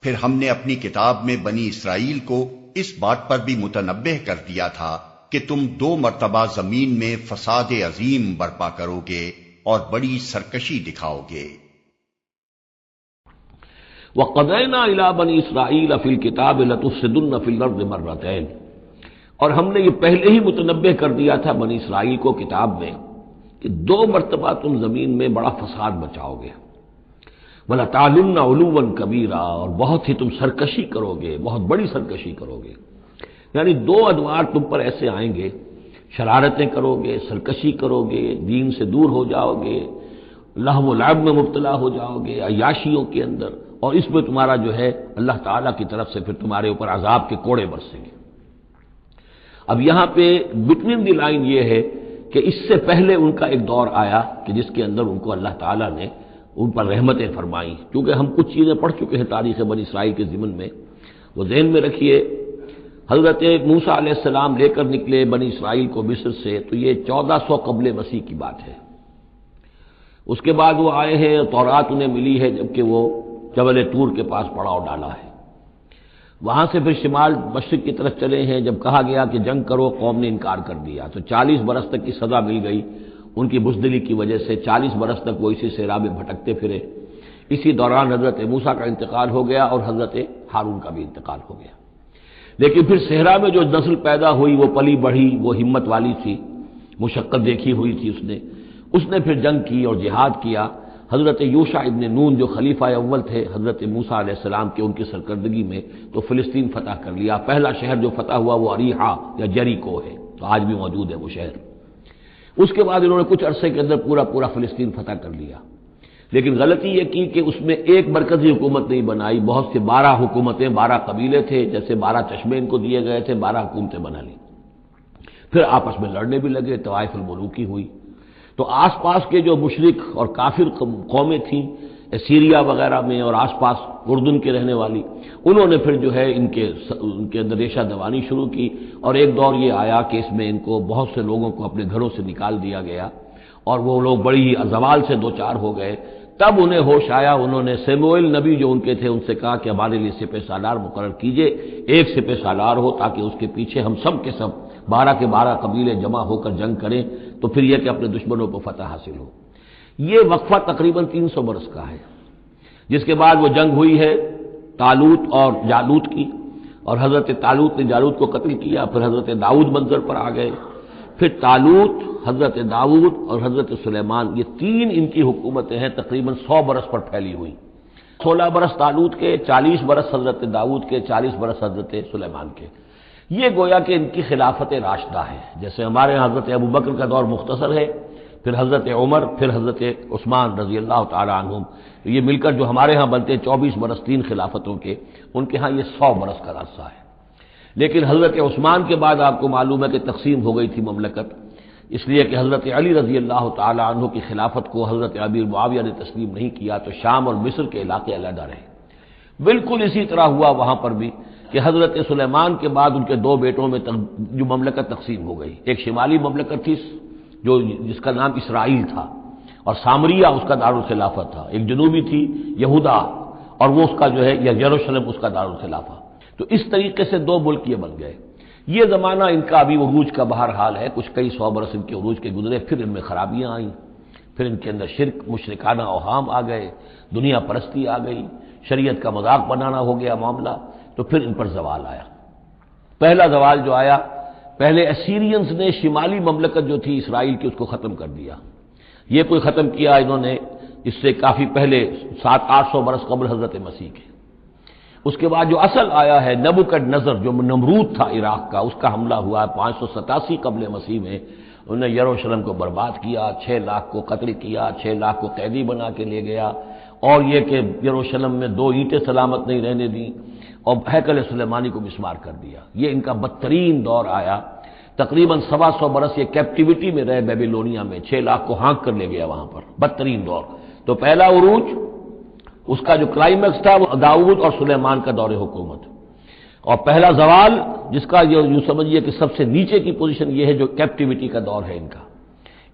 پھر ہم نے اپنی کتاب میں بنی اسرائیل کو اس بات پر بھی متنبہ کر دیا تھا کہ تم 2 مرتبہ زمین میں فساد عظیم برپا کرو گے اور بڑی سرکشی دکھاؤ گے۔ وَقَضَيْنَا إِلَىٰ بَنِي إِسْرَائِيلَ فِي الْكِتَابِ لَتُفْسِدُنَّ فِي الْأَرْضِ مَرَّتَيْنِ، اور ہم نے یہ پہلے ہی متنبہ کر دیا تھا بنی اسرائیل کو کتاب میں کہ 2 مرتبہ تم زمین میں بڑا فساد مچاؤ گے، وَلَتَعْلُنَّ عُلُوًّا كَبِيرًا، اور بہت ہی تم سرکشی کرو گے، بہت بڑی سرکشی کرو گے۔ یعنی 2 ادوار تم پر ایسے آئیں گے، شرارتیں کرو گے، سرکشی کرو گے، دین سے دور ہو جاؤ گے، لہو و لعب میں مبتلا ہو جاؤ گے، عیاشیوں کے اندر، اور اس میں تمہارا جو ہے اللہ تعالیٰ کی طرف سے پھر تمہارے اوپر عذاب کے کوڑے برسیں گے۔ اب یہاں پہ بٹوین دی لائن یہ ہے کہ اس سے پہلے ان کا ایک دور آیا کہ جس کے اندر ان کو اللہ تعالیٰ نے ان پر رحمتیں فرمائیں، کیونکہ ہم کچھ چیزیں پڑھ چکے ہیں تاریخ بنی اسرائیل کے ضمن میں، وہ ذہن میں رکھیے۔ حضرت موسیٰ علیہ السلام لے کر نکلے بنی اسرائیل کو مصر سے، تو یہ 1400 قبل مسیح کی بات ہے۔ اس کے بعد وہ آئے ہیں، تورات انہیں ملی ہے جبکہ وہ جبل طور کے پاس پڑاؤ ڈالا ہے۔ وہاں سے پھر شمال مشرق کی طرف چلے ہیں، جب کہا گیا کہ جنگ کرو، قوم نے انکار کر دیا، تو 40 برس تک کی سزا مل گئی ان کی بزدلی کی وجہ سے۔ 40 برس تک وہ اسی صحرا میں بھٹکتے پھرے۔ اسی دوران حضرت موسیٰ کا انتقال ہو گیا اور حضرت ہارون کا بھی انتقال ہو گیا۔ لیکن پھر صحرا میں جو نسل پیدا ہوئی وہ پلی بڑھی، وہ ہمت والی تھی، مشقت دیکھی ہوئی تھی اس نے پھر جنگ کی اور جہاد کیا۔ حضرت یوشع ابن نون جو خلیفہ اول تھے حضرت موسیٰ علیہ السلام کے، ان کی سرکردگی میں تو فلسطین فتح کر لیا۔ پہلا شہر جو فتح ہوا وہ اریحا یا جریکو ہے، تو آج بھی موجود ہے وہ شہر۔ اس کے بعد انہوں نے کچھ عرصے کے اندر پورا فلسطین فتح کر لیا، لیکن غلطی یہ کی کہ اس میں ایک مرکزی حکومت نہیں بنائی، بہت سے 12 حکومتیں، 12 قبیلے تھے، جیسے 12 چشمے ان کو دیے گئے تھے، 12 حکومتیں بنا لی۔ پھر آپس میں لڑنے بھی لگے، طوائف الملوکی ہوئی۔ تو آس پاس کے جو مشرک اور کافر قومیں تھیں سیریا وغیرہ میں اور آس پاس اردن کے رہنے والی، انہوں نے پھر جو ہے ان کے اندر ریشہ دوانی شروع کی، اور ایک دور یہ آیا کہ اس میں ان کو بہت سے لوگوں کو اپنے گھروں سے نکال دیا گیا، اور وہ لوگ بڑی زوال سے دوچار ہو گئے۔ تب انہیں ہوش آیا، انہوں نے سیموئیل نبی جو ان کے تھے ان سے کہا کہ ہمارے لیے سپہ سالار مقرر کیجئے، ایک سپہ سالار ہو تاکہ اس کے پیچھے ہم سب کے سب 12 کے 12 قبیلے جمع ہو کر جنگ کریں، تو پھر یہ کہ اپنے دشمنوں پر فتح حاصل ہو۔ یہ وقفہ تقریباً 300 برس کا ہے، جس کے بعد وہ جنگ ہوئی ہے طالوت اور جالوت کی، اور حضرت طالوت نے جالوت کو قتل کیا۔ پھر حضرت داؤد منظر پر آ گئے، پھر طالوت، حضرت داؤد اور حضرت سلیمان، یہ 3 ان کی حکومتیں ہیں تقریباً 100 برس پر پھیلی ہوئی۔ 16 برس طالوت کے، 40 برس حضرت داؤد کے، 40 برس حضرت سلیمان کے۔ یہ گویا کہ ان کی خلافت راشدہ ہے۔ جیسے ہمارے یہاں حضرت ابوبکر کا دور مختصر ہے، پھر حضرت عمر، پھر حضرت عثمان رضی اللہ تعالی عنہم، یہ مل کر جو ہمارے ہاں بنتے ہیں 24 برس 3 خلافتوں کے، ان کے ہاں یہ 100 برس کا عرصہ ہے۔ لیکن حضرت عثمان کے بعد آپ کو معلوم ہے کہ تقسیم ہو گئی تھی مملکت، اس لیے کہ حضرت علی رضی اللہ تعالی عنہ کی خلافت کو حضرت امیر معاویہ نے تسلیم نہیں کیا، تو شام اور مصر کے علاقے علیحدہ رہے۔ بالکل اسی طرح ہوا وہاں پر بھی کہ حضرت سلیمان کے بعد ان کے 2 بیٹوں میں جو مملکت تقسیم ہو گئی، ایک شمالی مملکت تھی جس کا نام اسرائیل تھا اور سامریہ اس کا دارالخلافہ تھا، ایک جنوبی تھی یہودا اور وہ اس کا جو ہے یا یروشلم اس کا دارالخلافہ۔ تو اس طریقے سے 2 ملک یہ بن گئے۔ یہ زمانہ ان کا ابھی عروج کا بہرحال ہے، کچھ کئی 100 برس ان کے عروج کے گزرے، پھر ان میں خرابیاں آئیں، پھر ان کے اندر شرک، مشرکانہ اوہام آ گئے، دنیا پرستی آ گئی، شریعت کا مذاق بنانا ہو گیا معاملہ، تو پھر ان پر زوال آیا۔ پہلا زوال جو آیا، پہلے اسیرینز نے شمالی مملکت جو تھی اسرائیل کی اس کو ختم کر دیا۔ یہ کوئی ختم کیا انہوں نے اس سے کافی پہلے 700-800 برس قبل حضرت مسیح کے۔ اس کے بعد جو اصل آیا ہے نبوکڈنضر جو نمرود تھا عراق کا، اس کا حملہ ہوا 587 قبل مسیح میں، انہوں نے یروشلم کو برباد کیا، 6 لاکھ کو قتل کیا، 6 لاکھ کو قیدی بنا کے لے گیا، اور یہ کہ یروشلم میں 2 اینٹیں سلامت نہیں رہنے دیں، اور ہیکل سلیمانی کو مسمار کر دیا۔ یہ ان کا بدترین دور آیا۔ تقریباً 125 برس یہ کیپٹیوٹی میں رہے بیبیلونیا میں، 6 لاکھ کو ہانک کر لے گیا وہاں پر، بدترین دور۔ تو پہلا عروج اس کا جو کلائمیکس تھا وہ داؤد اور سلیمان کا دور حکومت، اور پہلا زوال جس کا یوں سمجھیے کہ سب سے نیچے کی پوزیشن یہ ہے جو کیپٹیوٹی کا دور ہے ان کا۔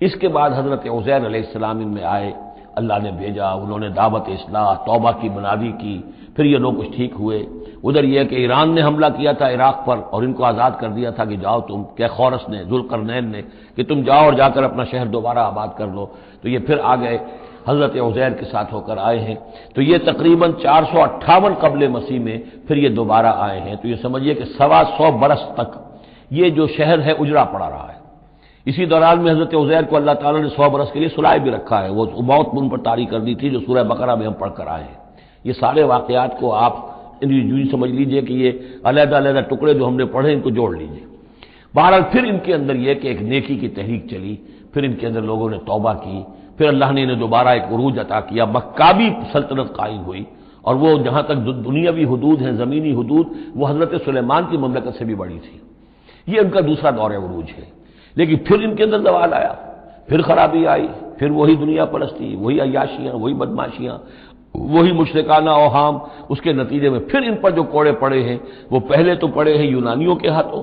اس کے بعد حضرت عزیر علیہ السلام ان میں آئے، اللہ نے بھیجا، انہوں نے دعوت اصلاح توبہ کی منادی کی، پھر یہ لوگ کچھ ٹھیک ہوئے۔ ادھر یہ کہ ایران نے حملہ کیا تھا عراق پر اور ان کو آزاد کر دیا تھا کہ جاؤ تم، کیا خورس نے، ذوالقرنین نے، کہ تم جاؤ اور جا کر اپنا شہر دوبارہ آباد کر لو، تو یہ پھر آ گئے، حضرت عزیر کے ساتھ ہو کر آئے ہیں۔ تو یہ تقریباً 458 قبل مسیح میں پھر یہ دوبارہ آئے ہیں۔ تو یہ سمجھیے کہ 125 برس تک یہ جو شہر ہے اجڑا پڑا رہا ہے۔ اسی دوران میں حضرت عزیر کو اللہ تعالیٰ نے 100 برس کے لیے سلائے بھی رکھا ہے، وہ موت ان پر طاری کر دی تھی جو سورہ بقرہ میں ہم پڑھ کر آئے ہیں۔ یہ سارے واقعات کو آپ یوں سمجھ لیجئے کہ یہ علیحدہ علیحدہ ٹکڑے جو ہم نے پڑھے ان کو جوڑ لیجئے۔ بہرحال پھر ان کے اندر یہ کہ ایک نیکی کی تحریک چلی، پھر ان کے اندر لوگوں نے توبہ کی، پھر اللہ نے انہیں دوبارہ ایک عروج عطا کیا، مکابی سلطنت قائم ہوئی، اور وہ جہاں تک دنیاوی حدود ہیں، زمینی حدود، وہ حضرت سلیمان کی مملکت سے بھی بڑی تھی۔ یہ ان کا دوسرا دور عروج ہے۔ لیکن پھر ان کے اندر زوال آیا، پھر خرابی آئی، پھر وہی دنیا پرستی، وہی عیاشیاں، وہی بدماشیاں، وہی مشرکانہ اوہام۔ اس کے نتیجے میں پھر ان پر جو کوڑے پڑے ہیں وہ پہلے تو پڑے ہیں یونانیوں کے ہاتھوں،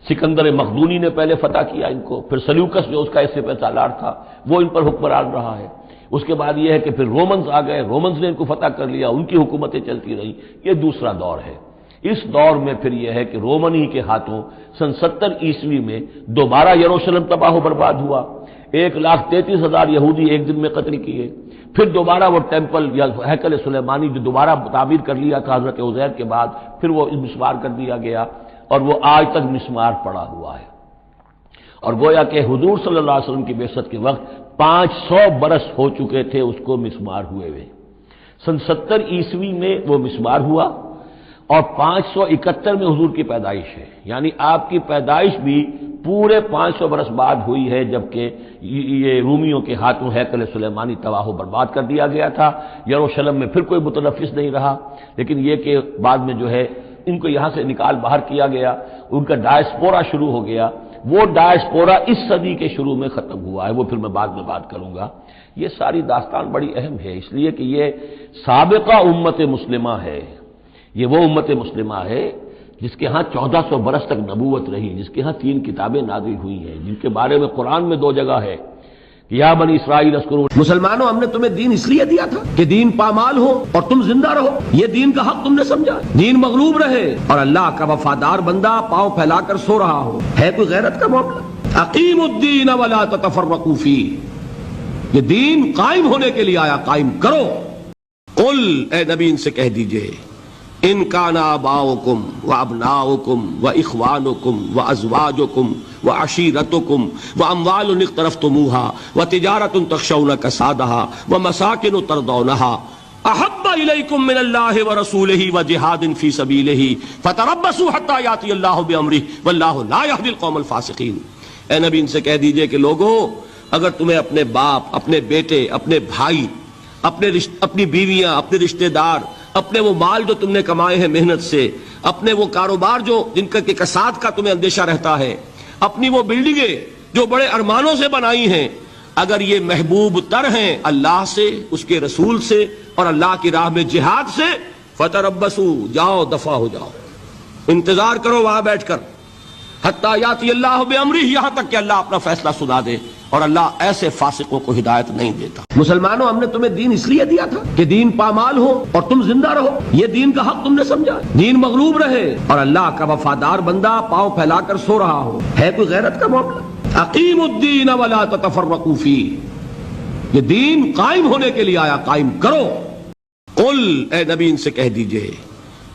سکندر مقدونی نے پہلے فتح کیا ان کو، پھر سلیوکس جو اس کا سپہ سالار تھا وہ ان پر حکمران رہا ہے۔ اس کے بعد یہ ہے کہ پھر رومنز آ گئے، رومنز نے ان کو فتح کر لیا، ان کی حکومتیں چلتی رہیں۔ یہ دوسرا دور ہے۔ اس دور میں پھر یہ ہے کہ رومن ہی کے ہاتھوں سن 70 عیسوی میں دوبارہ یروشلم تباہ و برباد ہوا، 1,33,000 یہودی ایک دن میں قتل کیے۔ پھر دوبارہ وہ ٹیمپل یا ہیکل سلیمانی جو دوبارہ تعمیر کر لیا تھا حضرت عزیر کے بعد، پھر وہ مسمار کر دیا گیا، اور وہ آج تک مسمار پڑا ہوا ہے۔ اور گویا کہ حضور صلی اللہ علیہ وسلم کی بعثت کے وقت 500 برس ہو چکے تھے اس کو مسمار ہوئے ہوئے۔ سن 70 عیسوی میں وہ مسمار ہوا، اور 571 میں حضور کی پیدائش ہے، یعنی آپ کی پیدائش بھی پورے 500 برس بعد ہوئی ہے، جبکہ یہ رومیوں کے ہاتھوں ہیکل سلیمانی تباہ و برباد کر دیا گیا تھا۔ یروشلم میں پھر کوئی متنفس نہیں رہا، لیکن یہ کہ بعد میں جو ہے ان کو یہاں سے نکال باہر کیا گیا، ان کا ڈائسپورا شروع ہو گیا۔ وہ ڈائسپورا اس صدی کے شروع میں ختم ہوا ہے، وہ پھر میں بعد میں بات کروں گا۔ یہ ساری داستان بڑی اہم ہے، اس لیے کہ یہ سابقہ امت مسلمہ ہے۔ یہ وہ امت مسلمہ ہے جس کے ہاں 1400 برس تک نبوت رہی، جس کے ہاں 3 کتابیں نازل ہوئی ہیں، جن کے بارے میں قرآن میں 2 جگہ ہے کہ یا بنی اسرائیل اذکروا، مسلمانوں ہم نے تمہیں دین اس لیے دیا تھا کہ دین پامال ہو اور تم زندہ رہو، یہ دین کا حق تم نے سمجھا، دین مغلوب رہے اور اللہ کا وفادار بندہ پاؤں پھیلا کر سو رہا ہو۔ ہے کوئی غیرت کا معاملہ؟ اقیموا الدین ولا تتفرقوا فیہ، یہ دین قائم ہونے کے لیے آیا، قائم کرو۔ قل، اے نبی ان سے کہہ دیجئے، ان کان آباؤکم وابناؤکم واخوانکم وازواجکم وعشیرتکم واموال اقترفتموها وتجارۃ تخشون کسادها ومساکن ترضونها احب الیکم من اللہ ورسولہ وجہاد فی سبیلہ فتربصوا حتی یاتی اللہ بامرہ واللہ لا یہدی القوم الفاسقین۔ اے نبی ان سے کہہ دیجئے کہ لوگوں، اگر تمہیں اپنے باپ، اپنے بیٹے، اپنے بھائی، اپنی بیویاں، اپنے رشتہ دار، اپنے وہ مال جو تم نے کمائے ہیں محنت سے، اپنے وہ کاروبار جو جن کا کہ کساد کا تمہیں اندیشہ رہتا ہے، اپنی وہ بلڈنگیں جو بڑے ارمانوں سے بنائی ہیں، اگر یہ محبوب تر ہیں اللہ سے، اس کے رسول سے اور اللہ کی راہ میں جہاد سے، فتربصوا، جاؤ دفع ہو جاؤ، انتظار کرو وہاں بیٹھ کر، حتی یاتی اللہ بامرہ، یہاں تک کہ اللہ اپنا فیصلہ سنا دے، اور اللہ ایسے فاسقوں کو ہدایت نہیں دیتا۔ مسلمانوں ہم نے تمہیں دین اس لیے دیا تھا کہ دین پامال ہو اور تم زندہ رہو، یہ دین کا حق تم نے سمجھا، دین مغلوب رہے اور اللہ کا وفادار بندہ پاؤں پھیلا کر سو رہا ہو۔ ہے کوئی غیرت کا معاملہ؟ اقیموا الدین ولا تتفرقوا فیہ، یہ دین قائم ہونے کے لیے آیا، قائم کرو۔ قل، اے نبی ان سے کہہ دیجئے،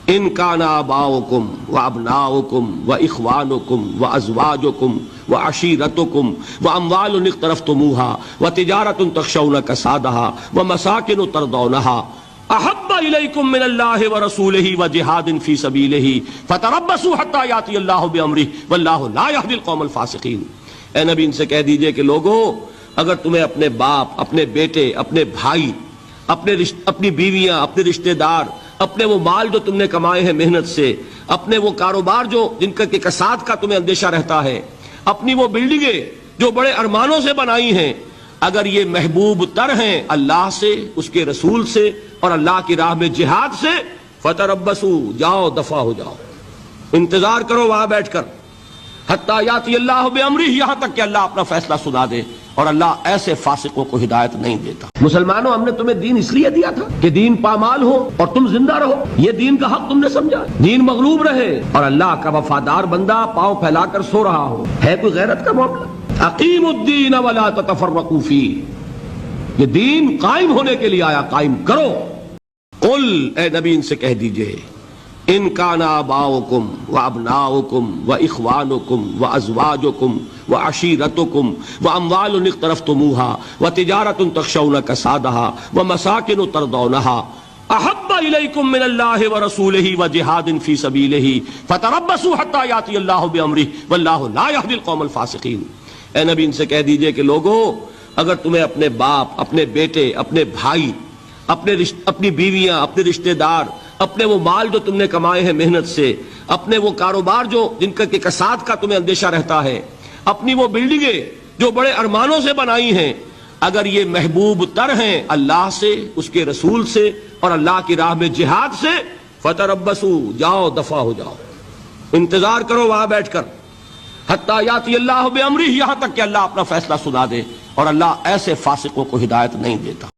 ان کان آباؤکم وابناؤکم واخوانکم وازواجکم وعشیرتکم واموال اقترفتموها وتجارۃ تخشون کسادها ومساکن ترضونها احب الیکم من اللہ ورسولہ وجہاد فی سبیلہ فتربصوا حتی یاتی اللہ بامرہ واللہ لا یہدی القوم الفاسقین۔ اے نبی ان سے کہہ دیجئے کہ لوگوں، اگر تمہیں اپنے باپ، اپنے بیٹے، اپنے بھائی، اپنی بیویاں، اپنے رشتہ دار، اپنے وہ مال جو تم نے کمائے ہیں محنت سے، اپنے وہ کاروبار جو جن کا کہ کساد کا تمہیں اندیشہ رہتا ہے، اپنی وہ بلڈنگیں جو بڑے ارمانوں سے بنائی ہیں، اگر یہ محبوب تر ہیں اللہ سے، اس کے رسول سے اور اللہ کی راہ میں جہاد سے، فتربصوا، جاؤ دفع ہو جاؤ، انتظار کرو وہاں بیٹھ کر، حتی یاتی اللہ بامرہ، یہاں تک کہ اللہ اپنا فیصلہ سنا دے اور اللہ ایسے فاسقوں کو ہدایت نہیں دیتا۔ مسلمانوں، ہم نے تمہیں دین اس لیے دیا تھا کہ دین پامال ہو اور تم زندہ رہو۔ یہ دین کا حق تم نے سمجھا، دین مغلوب رہے اور اللہ کا وفادار بندہ پاؤں پھیلا کر سو رہا ہو۔ ہے کوئی غیرت کا معاملہ؟ اقیموا الدین ولا تتفرقوا فیہ، یہ دین قائم ہونے کے لیے آیا، قائم کرو۔ قل، اے نبی ان سے کہہ دیجئے، ان کان آباؤکم وابناؤکم واخوانکم وازواجکم وعشیرتکم واموال اقترفتموها وتجارۃ تخشون کسادها ومساکن ترضونها احب الیکم من اللہ ورسولہ وجہاد فی سبیلہ فتربصوا حتی یاتی اللہ بامرہ واللہ لا یہدی القوم الفاسقین۔ اے نبی ان سے کہہ دیجئے کہ لوگو، اگر تمہیں اپنے باپ، اپنے بیٹے، اپنے بھائی، اپنی بیویاں، اپنے رشتہ دار، اپنے وہ مال جو تم نے کمائے ہیں محنت سے، اپنے وہ کاروبار جو جن کا کہ کساد کا تمہیں اندیشہ رہتا ہے، اپنی وہ بلڈنگیں جو بڑے ارمانوں سے بنائی ہیں، اگر یہ محبوب تر ہیں اللہ سے، اس کے رسول سے اور اللہ کی راہ میں جہاد سے، فتربصوا، جاؤ دفع ہو جاؤ، انتظار کرو وہاں بیٹھ کر، حتی یاتی اللہ بامرہ، یہاں تک کہ اللہ اپنا فیصلہ سنا دے، اور اللہ ایسے فاسقوں کو ہدایت نہیں دیتا۔